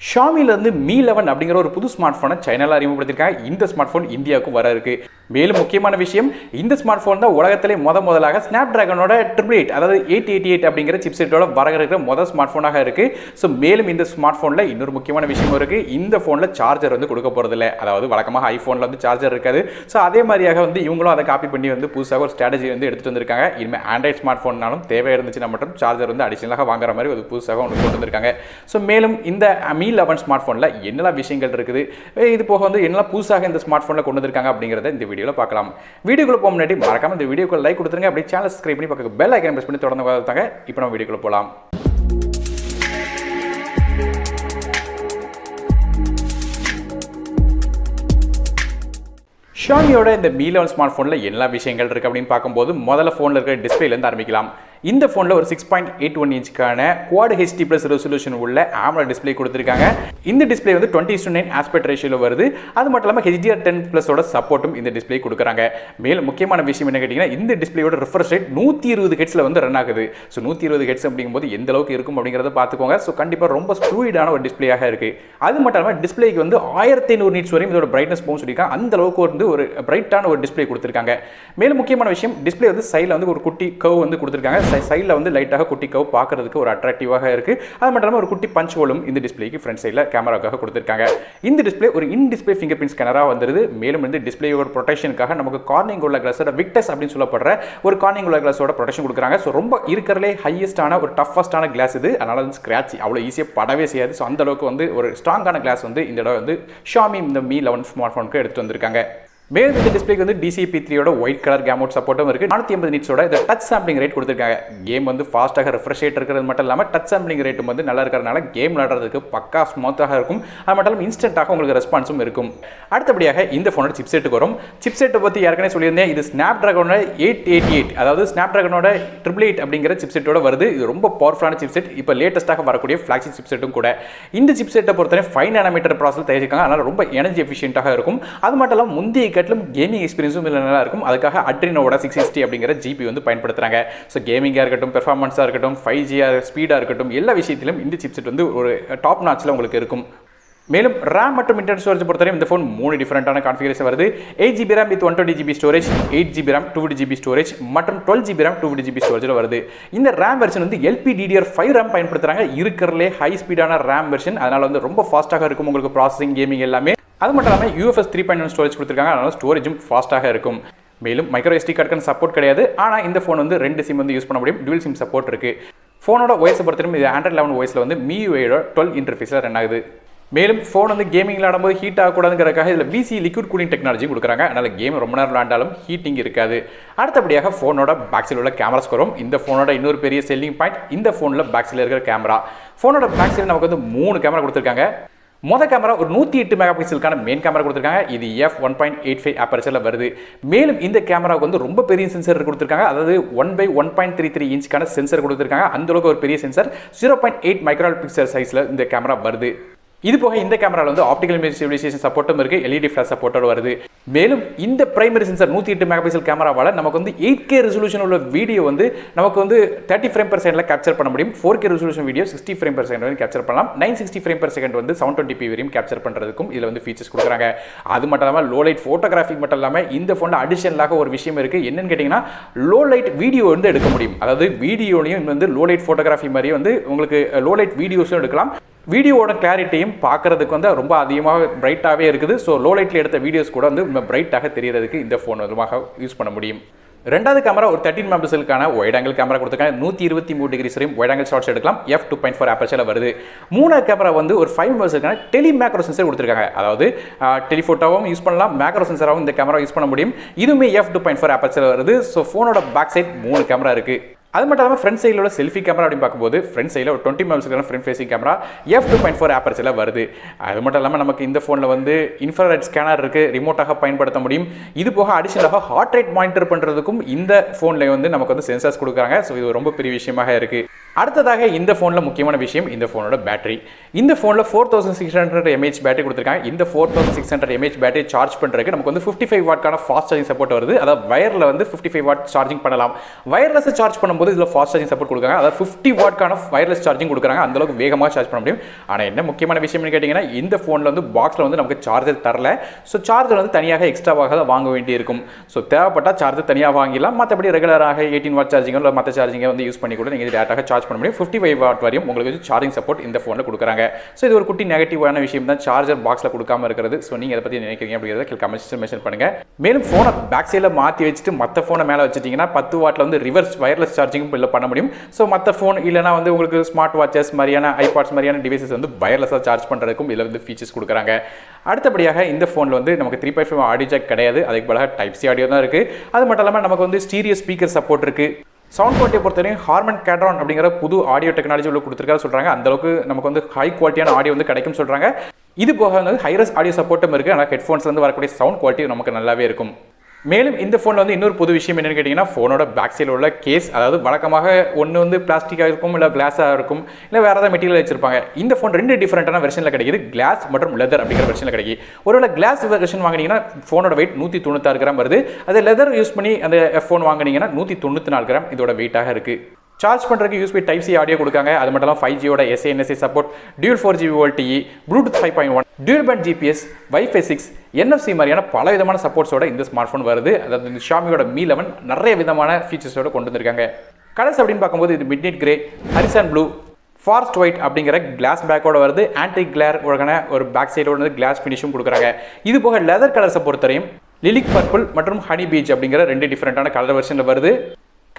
ஷாமிலேருந்து Mi 11 அப்படிங்கிற ஒரு புது ஸ்மார்ட் ஃபோனை சைனாவில் அறிமுகப்படுத்தியிருக்காங்க. இந்த ஸ்மார்ட் ஃபோன் இந்தியாவுக்கு வர இருக்கு. மேலும் முக்கியமான விஷயம், இந்த ஸ்மார்ட் ஃபோன் தான் உலகத்திலே முதலாக ஸ்னாப்டிராகனோட 888 அதாவது 888 அப்படிங்கிற சிப்செட்டோட வர இருக்கிற முதல் ஸ்மார்ட் ஃபோனாக இருக்கு. ஸோ மேலும் இந்த ஸ்மார்ட் ஃபோனில் இன்னொரு முக்கியமான விஷயம் இருக்கு. இந்த ஃபோனில் சார்ஜர் வந்து கொடுக்க போகிறதில்ல. அதாவது வழக்கமாக ஐஃபோனில் வந்து சார்ஜர் இருக்காது. ஸோ அதே மாதிரியாக வந்து இவங்களும் அதை காப்பி பண்ணி வந்து புதுசாக ஒரு ஸ்ட்ராட்டஜி வந்து எடுத்துட்டு வந்திருக்காங்க. இனிமேல் ஆண்ட்ராய்ட் ஸ்மார்ட் ஃபோன்னாலும் தேவை இருந்துச்சுன்னா மட்டும் சார்ஜர் வந்து அடிஷனலாக வாங்குற மாதிரி ஒரு புதுசாக ஒன்று கொண்டு வந்திருக்காங்க. ஸோ மேலும் இந்த Mi 11 ஸ்மார்ட் ஃபோனில் என்னெல்லாம் விஷயங்கள் இருக்குது, இது போக வந்து என்னெல்லாம் புதுசாக இந்த ஸ்மார்ட் ஃபோனில் கொண்டு வந்திருக்காங்க அப்படிங்கிறத இந்த வீடியோவில் பார்க்கலாம். வீடியோக்குள்ள போக முன்னாடி மறக்காம இந்த வீடியோக்கு லைக் கொடுத்துருங்க. அப்படியே சேனல் சப்ஸ்கிரைப் பண்ணி பக்கத்துக்கு பெல் ஐகானை பிரஸ் பண்ணி தொடர்ந்து பார்த்தாங்க. இப்போ நம்ம வீடியோக்குள்ள போகலாம். ஷாமியோட இந்த Mi 11 ஸ்மார்ட் ஃபோனில் எல்லா விஷயங்கள் இருக்குது அப்படின்னு பார்க்கும்போது முதல்ல ஃபோனில் இருக்கிற டிஸ்பிளேலேருந்து ஆரம்பிக்கலாம். இந்த ஃபோனில் ஒரு 6.81 இன்ச்சுக்கான குவாட் ஹெச்டி ப்ளஸ் ரெசல்யூஷன் உள்ள AMOLED டிஸ்பிளே கொடுத்துருக்காங்க. இந்த டிஸ்பிளே வந்து 20:9 ஆஸ்பெக்ட் ரேஷியோவில் வருது. அது மட்டும் இல்லாமல் HDR10+ஓட சப்போர்ட்டும் இந்த டிஸ்பிளே கொடுக்குறாங்க. மேலும் முக்கியமான விஷயம் என்ன கேட்டிங்கன்னா, இந்த டிஸ்பிளேயோட ரிஃப்ரெஷ் ரேட் 120 ஹெர்ட்ஸில் வந்து ரன் ஆகுது. ஸோ 120 ஹெர்ட்ஸ் அப்படிங்கும்போது எந்த அளவுக்கு இருக்கும் அப்படிங்கிறத பார்த்துக்கோங்க. ஸோ கண்டிப்பாக ரொம்ப ஃப்ளூயிடான ஒரு டிஸ்பிளேயாக இருக்குது. அது மட்டும் இல்லாமல் டிஸ்பிளேக்கு வந்து 1500 நிட்ஸ் வரையும் இதோட பிரைட்னஸ் போகும் சொல்லியிருக்காங்க. அந்த அளவுக்கு வந்து ஒரு பிரைட்டான ஒரு டிஸ்பிளே கொடுத்துருக்காங்க. மேலும் முக்கியமான விஷயம், டிஸ்பிளே வந்து சைடில் வந்து ஒரு குட்டி கர்வ் வந்து கொடுத்துருக்காங்க. சைடில் வந்து லைட்டாக குட்டி கர்வ் பார்க்கறதுக்கு ஒரு அட்ராக்டிவாக இருக்குது. அது மட்டும் இல்லாமல் ஒரு குட்டி பஞ்ச் ஹோலும் இந்த டிஸ்பிளேக்கு ஃப்ரண்ட் சைடில் கேமராக்காக கொடுத்துருக்காங்க. இந்த டிஸ்பிளே ஒரு இன் டிஸ்பிளே ஃபிங்கர் பிரிண்ட் ஸ்கேனராக வந்துருது. மேலும் வந்து டிஸ்பிளேயோட ப்ரொடெக்ஷனுக்காக நமக்கு கார்னிங் உள்ள கிளாஸோட விக்டஸ் அப்படின்னு சொல்லப்படுற ஒரு கார்னிங் உள்ள கிளாஸோட ப்ரொடெக்ஷன் கொடுக்குறாங்க. ஸோ ரொம்ப இருக்கிறதுலே ஹையஸ்டான ஒரு டஃபஸ்டான கிளாஸ் இது. அதனால வந்து ஸ்க்ராட்ச் அவ்வளோ ஈஸியாக படவே செய்யாது. ஸோ அந்த அளவுக்கு வந்து ஒரு ஸ்ட்ராங்கான கிளாஸ் வந்து இந்த இடம் வந்து ஷாமி இந்த Mi 11 ஸ்மார்ட் ஃபோனுக்கு எடுத்துட்டு வந்திருக்காங்க. மேலும் இந்த டிஸ்பிளேக்கு வந்து DCI-P3 white colour came out சப்போர்ட்டும் இருக்குது. 480 நிட்ஸோட இந்த டச் சாம்பிளிங் ரேட் கொடுத்துருக்காங்க. கேம் வந்து ஃபாஸ்ட்டாக ரெஃப்ரெஷ் ரேட் இருக்கிறது மட்டும் இல்லாமல் டச் சாம்பிளிங் ரேட்டும் வந்து நல்லா இருக்கிறதுனால கேம் விளையாடுறதுக்கு பக்கா ஸ்மூத்தாக இருக்கும். அது மட்டும் இல்லாமல் இன்ஸ்டன்ட்டாக உங்களுக்கு ரெஸ்பான்ஸும் இருக்கும். அடுத்தபடியாக இந்த ஃபோனோட சிப்செட்டுக்கு வரும். சிப்செட்டை பற்றி ஏற்கனவே சொல்லியிருந்தேன். இது ஸ்னாப்டிராகனோட 888 அதாவது ஸ்னாப்டிராகனோட 888 அப்படிங்கிற சிப்செட்டோட வருது. இது ரொம்ப பவர்ஃபுல்லான சிப்செட். இப்போ லேட்டஸ்ட்டாக வரக்கூடிய ஃபிளாக்ஷிப் சிப்செட்டும் கூட. இந்த சிப்செட்டை பொறுத்தவரை 5 நானோமீட்டர் ப்ராசஸில் தயாரிச்சிருக்காங்க. அதனால் ரொம்ப எனர்ஜி எஃபிஷியன்ட்டாக இருக்கும். அது மட்டும் இல்லாமல் முந்தைய கேமிங் எக்ஸ்பீரியன்ஸும் இதில் நல்லா இருக்கும். அதுக்காக அட்ரினோட 660 அப்படிங்கிற ஜிபி வந்து பயன்படுத்துறாங்க. ஸோ கேமிங்காக இருக்கட்டும், பெர்ஃபார்மன்ஸாக இருக்கட்டும், 5G ஸ்பீடாக இருக்கட்டும், எல்லா விஷயத்திலும் இந்த சிப்செட் வந்து ஒரு டாப் நாச்சில் உங்களுக்கு இருக்கும். மேலும் ரேம் மற்றும் இன்டர்னல் ஸ்டோரேஜ் பொறுத்தவரை இந்த ஃபோன் 3 டிஃபரெண்டான கான்ஃபிகரேஷன் வருது. 8GB RAM with 120GB storage, 8GB RAM 250GB storage மற்றும் 12GB RAM 250GB ஸ்டோரேஜில் வருது. இந்த ரேம் வெர்ஷன் வந்து LPDDR5 RAM பயன்படுத்துகிறாங்க. இருக்கிறதுலே ஹை ஸ்பீடான ரேம் வெர்ஷன். அதனால் வந்து ரொம்ப ஃபாஸ்ட்டாக இருக்கும் உங்களுக்கு ப்ராசஸிங், கேமிங் எல்லாமே. அது மட்டும் இல்லாமல் UFS 3.1 ஸ்டோரேஜ் கொடுத்துருக்காங்க. அதனால் ஸ்டோரேஜும் ஃபாஸ்ட்டாக இருக்கும். மேலும் மைக்ரோ SD கார்டுக்கான சப்போர்ட் கிடையாது. ஆனால் இந்த ஃபோன் வந்து 2 சிம் வந்து யூஸ் பண்ண முடியும். டுவல் சிம் சப்போர்ட் இருக்குது. ஃபோனோட OS பொறுத்தவரைக்கும் இது Android 11 OSல வந்து MIUIயோட 12 இன்டர்ஃபேஸில் ரன் ஆகுது. மேலும் ஃபோன் வந்து கேமிங் விளையாடும்போது ஹீட் ஆகக்கூடாதுங்கிறதுக்காக இதில் BC லிக்விட் கூலிங் டெக்னாலஜி கொடுக்குறாங்க. அதனால் கேம் ரொம்ப நேரம் விளையாண்டாலும் ஹீட்டிங் இருக்காது. அடுத்தபடியாக ஃபோனோட பேக்ஸில் உள்ள கேமராஸ் வரும். இந்த ஃபோனோட இன்னொரு பெரிய செல்லிங் பாயிண்ட் இந்த ஃபோனில் பேக்ஸில் இருக்கிற கேமரா. ஃபோனோட பேக்ஸில் நமக்கு வந்து 3 கேமரா கொடுத்துருக்காங்க. மொதல் கேமரா ஒரு 108 மெகா பிக்சலுக்கான மெயின் கேமரா கொடுத்துருக்காங்க. இது f1.85 அப்பர்ச்சரில் வருது. மேலும் இந்த கேமராவுக்கு வந்து ரொம்ப பெரிய சென்சர் கொடுத்துருக்காங்க. அதாவது 1/1.33 இன்ச்சுக்கான சென்சர் கொடுத்துருக்காங்க. அந்தளவுக்கு ஒரு பெரிய சென்சர் 0.8 மைக்ரோ பிக்சல் சைஸில் இந்த கேமரா வருது. இது போக இந்த கேமராவில் வந்து ஆப்டிகல் இமேஜ் ஸ்டெபிலைசேஷன் சப்போர்ட்டும் இருக்குது. LED ஃபிளாஷ் சப்போர்ட்டோட வருது. மேலும் இந்த பிரைமரி சென்சர் 108 மெகா பிக்சல் கேமராவால் நமக்கு வந்து 8K ரெசல்யூஷன் உள்ள வீடியோ வந்து நமக்கு வந்து 30 ஃப்ரேம் per செகண்டில் கேப்சர் பண்ண முடியும். 4K resolution video 60 frame per second வரைக்கும் கேப்சர் பண்ணலாம். 960 ஃப்ரேம் per செகண்ட் வந்து 720p வரையும் கேப்சர் பண்ணுறதுக்கும் இதில் வந்து ஃபீச்சர்ஸ் கொடுக்குறாங்க. அது மட்டும் இல்லாமல் லோ லைட் ஃபோட்டோகிராஃபி மட்டும் இல்லாமல் இந்த ஃபோனில் அடிஷனலாக ஒரு விஷயம் இருக்குது. என்னன்னு கேட்டிங்கன்னா, லோ லைட் வீடியோ வந்து எடுக்க முடியும். அதாவது வீடியோலையும் வந்து லோ லைட் ஃபோட்டோகிராஃபி மாதிரியே வந்து உங்களுக்கு லோ லைட் வீடியோஸும் எடுக்கலாம். வீடியோவோட கிளாரிட்டியும் பார்க்கறதுக்கு வந்து ரொம்ப அதிகமாக பிரைட்டாகவே இருக்குது. ஸோ லோ லைட்டில் எடுத்த வீடியோஸ் கூட வந்து பிரைட்டாக தெரியறதுக்கு இந்த ஃபோன் மூலமாக யூஸ் பண்ண முடியும். ரெண்டாவது கேமரா ஒரு 13 மெகாபிக்சலுக்கான வைட் ஆங்கிள் கேமரா கொடுத்துருக்காங்க. 123 டிகிரிஸ் வரையும் வைட் ஆங்கிள் ஷாட்ஸ் எடுக்கலாம். f2.4 அப்பர்ச்சரில் வருது. மூணாவது கேமரா வந்து ஒரு 5 மெகாபிக்சலுக்கான டெலி மேக்ரோ சென்சர் கொடுத்துருக்காங்க. அதாவது டெலிஃபோட்டோவும் யூஸ் பண்ணலாம், மேக்ரோ சென்சராகவும் இந்த கேமரா யூஸ் பண்ண முடியும். இதுவுமே f2.4 அப்பர்ச்சரில் வருது. ஸோ ஃபோனோட பேக் சைட் 3 கேமரா இருக்குது. அது மட்டும் இல்லாமல் ஃப்ரண்ட் சைடில் செல்ஃபி கேமரா அப்படின்னு பார்க்கும்போது ஃப்ரண்ட் சைடில் ஒரு 20 மெகாபிக்சலுக்கான ஃப்ரண்ட் ஃபேசிங் கேமரா f2.4 அப்பர்ச்சரில் வருது. அது மட்டும் இல்லாமல் நமக்கு இந்த ஃபோனில் வந்து இன்ஃப்ராரெட் ஸ்கேனர் இருக்குது, ரிமோட்டாக பயன்படுத்த முடியும். இது போக அடிஷனலாக ஹார்ட் ரேட் மானிட்டர் பண்ணுறதுக்கும் இந்த ஃபோனில் வந்து நமக்கு வந்து சென்சார்ஸ் கொடுக்குறாங்க. ஸோ இது ரொம்ப பெரிய விஷயமாக இருக்குது. அடுத்ததாக இந்த ஃபோனில் முக்கியமான விஷயம் இந்த ஃபோனோட பேட்டரி. இந்த ஃபோனில் 4600 mAh பேட்டரி கொடுத்துருக்காங்க. இந்த 4600 mAh பேட்டரி சார்ஜ் பண்ணுறதுக்கு நமக்கு வந்து 55 வாட்கான ஃபாஸ்ட் சார்ஜிங் சப்போர்ட் வருது. அதாவது வயரில் வந்து 55 வாட் சார்ஜிங் பண்ணலாம். வயர்லெஸ் சார்ஜ் பண்ணும்போது இதில் ஃபாஸ்ட் சார்ஜிங் சப்போர்ட் கொடுக்குறாங்க. அதாவது 50 வாட்கான வயர்லெஸ் சார்ஜிங் கொடுக்குறாங்க. அந்தளவுக்கு வேகமாக சார்ஜ் பண்ண முடியும். ஆனால் என்ன முக்கியமான விஷயம்னு கேட்டிங்கன்னா இந்த ஃபோனில் வந்து பாக்ஸில் வந்து நமக்கு சார்ஜர் தரல. ஸோ சார்ஜர் வந்து தனியாக எக்ஸ்ட்ராவாக தான் வாங்க வேண்டியிருக்கும். ஸோ தேவைப்பட்டால் சார்ஜர் தனியாக வாங்கிடலாம். மற்றபடி ரெகுலராக 18 வாட் சார்ஜிங்கோ இல்லை மற்ற சார்ஜிங்கை வந்து யூஸ் பண்ணி கூட நீங்கள் டேரெக்டாக சார்ஜ் பண்ண முடியும். 55 வாட் வரையும் உங்களுக்கு சார்ஜிங் சப்போர்ட் இந்த ஃபோனில் கொடுக்குறாங்க. ஸோ இது ஒரு குட்டி நெகட்டிவான விஷயம் தான், சார்ஜர் பாக்ஸில் கொடுக்காம இருக்கிறது. ஸோ நீங்கள் அதை பற்றி நினைக்கிறீங்க அப்படிங்கிறத கீழே கமெண்ட் செக்ஷன் மென்ஷன் பண்ணுங்க. மேலும் ஃபோனை பேக் சைடில் மாற்றி வச்சுட்டு மற்ற ஃபோனை மேலே வச்சுட்டிங்கன்னா 10 வாட்டில் வந்து ரிவர்ஸ் வயர்லெஸ் சார்ஜிங்கும் இல்லை பண்ண முடியும். ஸோ மற்ற ஃபோன் இல்லைனா வந்து உங்களுக்கு ஸ்மார்ட் வாட்சஸ் மாதிரியான ஐபாட்ஸ் மாதிரியான டிவைசஸ் வந்து வயர்லெஸ்ஸாக சார்ஜ் பண்ணுறதுக்கும் இதில் வந்து ஃபீச்சர்ஸ் கொடுக்குறாங்க. அடுத்தபடியாக இந்த ஃபோனில் வந்து நமக்கு 3.5 ஆடியோ ஜாக் கிடையாது. அதுக்கு பதிலாக டைப் சி ஆடியோ தான் இருக்குது. அது மட்டும் இல்லாமல் நமக்கு வந்து ஸ்டீரியோ ஸ்பீக்கர் சப்போர்ட் இருக்குது. சவுண்ட் குவாலிட்டியை பொறுத்தவரையும் ஹார்மன் கேட்ரான் அப்படிங்கிற புது ஆடியோ டெக்னாலஜி உள்ள கொடுத்துருக்காரு சொல்கிறாங்க. அந்தளவுக்கு நமக்கு வந்து ஹை குவாலிட்டியான ஆடியோ வந்து கிடைக்கும் சொல்கிறாங்க. இது போக வந்து ஹைரஸ் ஆடியோ சப்போர்ட்டும் இருக்குது. ஆனால் ஹெட்ஃபோன்ஸ்லேருந்து வரக்கூடிய சவுண்ட் குவாலிட்டி நமக்கு நல்லாவே இருக்கும். மேலும் இந்த ஃபோனில் வந்து இன்னொரு புது விஷயம் என்னென்னு கேட்டிங்கன்னா ஃபோனோட பேக் சைடில் உள்ள கேஸ், அதாவது வழக்கமாக ஒன்று வந்து பிளாஸ்டிக்காக இருக்கும், இல்லை கிளாஸாக இருக்கும், இல்லை வேறு ஏதாவது மெட்டீரியல் வச்சிருப்பாங்க. இந்த ஃபோன் 2 டிஃப்ரெண்ட்டான வெர்ஷனில் கிடைக்குது. கிளாஸ் மற்றும் லெதர் அப்படிங்கிற வெர்ஷனில் கிடைக்கும். ஒருவேளை கிளாஸ் வெர்ஷன் வாங்கினீங்கன்னா ஃபோனோட வெயிட் 196 கிராம் வருது. அதே லெதர் யூஸ் பண்ணி அந்த ஃபோன் வாங்கினீங்கன்னா 194 கிராம் இதோட வெயிட்டாக இருக்குது. சார்ஜ் பண்ணுறதுக்கு யூஸ்பி டைப் சி ஆடியோ கொடுக்காங்க. அது மட்டும் இல்லாமல் 5Gயோட SA/NSA support, dual 4G VoLTE, Bluetooth 5.1, dual pant GPS, Wi-Fi 6, NFC மாதிரியான பல விதமான சப்போர்ட்ஸோட இந்த ஸ்மார்ட் ஃபோன் வருது. அதாவது இந்த Xiaomiயோட Mi 11 நிறைய விதமான ஃபீச்சர்ஸோட கொண்டு வந்திருக்காங்க. கலர்ஸ் அப்படின்னு பார்க்கும்போது இது midnight grey, horizon blue, forest white அப்படிங்கிற கிளாஸ் பேக்கோட வருது. ஆன்டி கிளேர் ஒரு பேக் சைடோட கிளாஸ் ஃபினிஷும் கொடுக்குறாங்க. இது போக லெதர் கலர்ஸை பொறுத்தவரையும் லிலிக் பர்பிள் மற்றும் ஹனி பீச் அப்படிங்கிற 2 டிஃப்ரெண்டான கலர் வெர்ஷனில் வருது.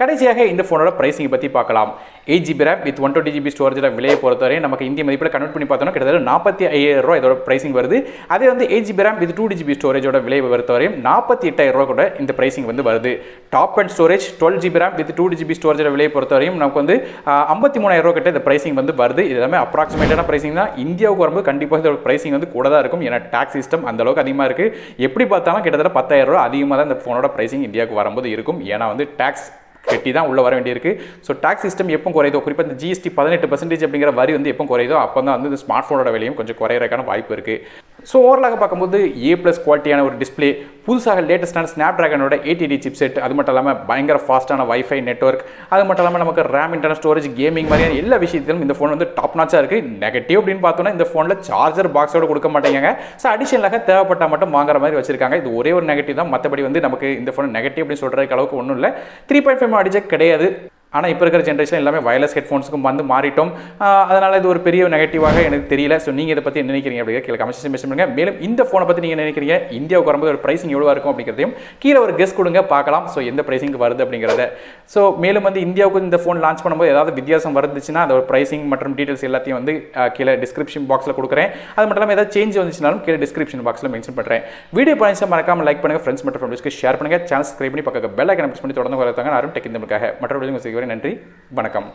கடைசியாக இந்த ஃபோனோட பிரைசிங் பற்றி பார்க்கலாம். 8GB RAM வித் 120GB ஸ்டோரேஜோட விலையை பொறுத்தவரை நமக்கு இந்திய மதிப்பில் கன்வெர்ட் பண்ணி பார்த்தோம்னா கிட்டத்தட்ட 45,000 ரூபா இதோட பிரைசிங் வருது. அதே வந்து 8GB RAM வித் 2GB ஸ்டோரேஜோட விலையை பொறுத்தவரையும் 48,000 ரூபா கூட இந்த பிரைசிங் வந்து வருது. Top and storage 12GB RAM with 2GB ஸ்டோரேஜோட விலையை பொறுத்தவரையும் நமக்கு வந்து 53,000 ரூபா கிட்ட இந்த பிரைசிங் வந்து வருது. இது எல்லாமே அப்ராக்சிமேட்டான பிரைசிங் தான். இந்தியாவுக்கு வரும்போது கண்டிப்பாக இதோட பிரைசிங் வந்து கூட தான் இருக்கும். ஏன்னா டாக்ஸ் சிஸ்டம் அந்த அளவுக்கு அதிகமாக இருக்குது. எப்படி பார்த்தாலும் கிட்டத்தட்ட 10,000 ரூபா அதிகமாக தான் இந்த ஃபோனோட பிரைசிங் இந்தியாவுக்கு வரும்போது இருக்கும். ஏன்னா வந்து டாக்ஸ் கட்டி தான் உள்ள வர வேண்டியிருக்கு. ஸோ டாக்ஸ் சிஸ்டம் எப்போ குறையுதோ, குறிப்பாக இந்த GST 18% அப்படிங்கிற வரி வந்து எப்போ குறையுதோ அப்போ தான் வந்து இந்த ஸ்மார்ட் ஃபோனோட விலையும் கொஞ்சம் குறையிறதுக்கான வாய்ப்பு இருக்குது. ஸோ ஓவராலாக பார்க்கும்போது A+ குவாலிட்டியான ஒரு டிஸ்பிளே, புதுசாக லேட்டஸ்டான Snapdragonோட 880 சிப்செட், அது மட்டும் இல்லாமல் பயங்கர ஃபாஸ்ட்டான Wi-Fi நெட்வொர்க், அது மட்டும் இல்லாமல் நமக்கு RAM, இன்டர்னல் ஸ்டோரேஜ், கேமிங் மாதிரியான எல்லா விஷயத்திலும் இந்த ஃபோன் வந்து டாப் நாச்சாக இருக்குது. நெகட்டிவ் அப்படின்னு பார்த்தோன்னா இந்த ஃபோனில் சார்ஜர் பாக்ஸோடு கொடுக்க மாட்டேங்க. ஸோ அடிஷனலாக தேவைப்பட்டால் மட்டும் வாங்குற மாதிரி வச்சிருக்காங்க. இது ஒரே ஒரு நெகட்டிவ் தான். மற்றபடி வந்து நமக்கு இந்த ஃபோன் நெகட்டிவ் அப்படின்னு சொல்கிறதுக்கு அளவுக்கு ஒன்றும் இல்லை. 3.5 ஆடியோ ஜாக் கிடையாது. ஆனால் இப்போ இருக்கிற ஜென்ரேஷன் எல்லாமே வயர்லெஸ் ஹெட்ஃபோன்ஸுக்கும் வந்து மாறிட்டோம். அதனால் இது ஒரு பெரிய நெகட்டிவாக எனக்கு தெரியல. ஸோ நீங்கள் இதை பற்றி நினைக்கிறீங்க அப்படிங்கிற கீழே கமெண்ட் செக்ஷன் மென்ஷன் பண்ணுங்கள். மேலும் இந்த ஃபோனை பற்றி நீங்கள் நினைக்கிறீங்க, இந்தியாவுக்கு வரும்போது ஒரு ப்ரைசிங் எவ்வளோ இருக்கும் அப்படிங்கிறதையும் கீழே ஒரு கெஸ் கொடுங்க, பார்க்கலாம். ஸோ எந்த ப்ரைசிங்க்கு வருது அப்படிங்கிறத. ஸோ மேலும் வந்து இந்தியாவுக்கு இந்த ஃபோன் லான்ச் பண்ணும்போது ஏதாவது வித்தியாசம் வந்துச்சுன்னா அதோட ப்ரைசிங் மற்றும் டீட்டெயில்ஸ் எல்லாத்தையும் வந்து கீழே டிஸ்கிரிப்ஷன் பாக்ஸில் கொடுக்குறேன். அது மட்டும் இல்லாமல் ஏதாவது சேஞ்ச் வந்துச்சுனாலும் கீழே டிஸ்கிரிப்ஷன் பாக்ஸில் மென்ஷன் பண்ணுறேன். வீடியோ பாயிண்ட்ஸை மறக்காமல் லைக் பண்ணுங்கள், ஃப்ரெண்ட்ஸ் மற்றும் ஃபேமிலிஸ்க்கு ஷேர் பண்ணுங்கள், சேனல் சப்ஸ்கிரைப் பண்ணி பக்கத்தில் பெல் ஐக்கனை ப்ரெஸ் பண்ணி தொடர்ந்து வரதாங்க. யாரும் டெக் இந்த மற்றொரு நன்றி, வணக்கம்.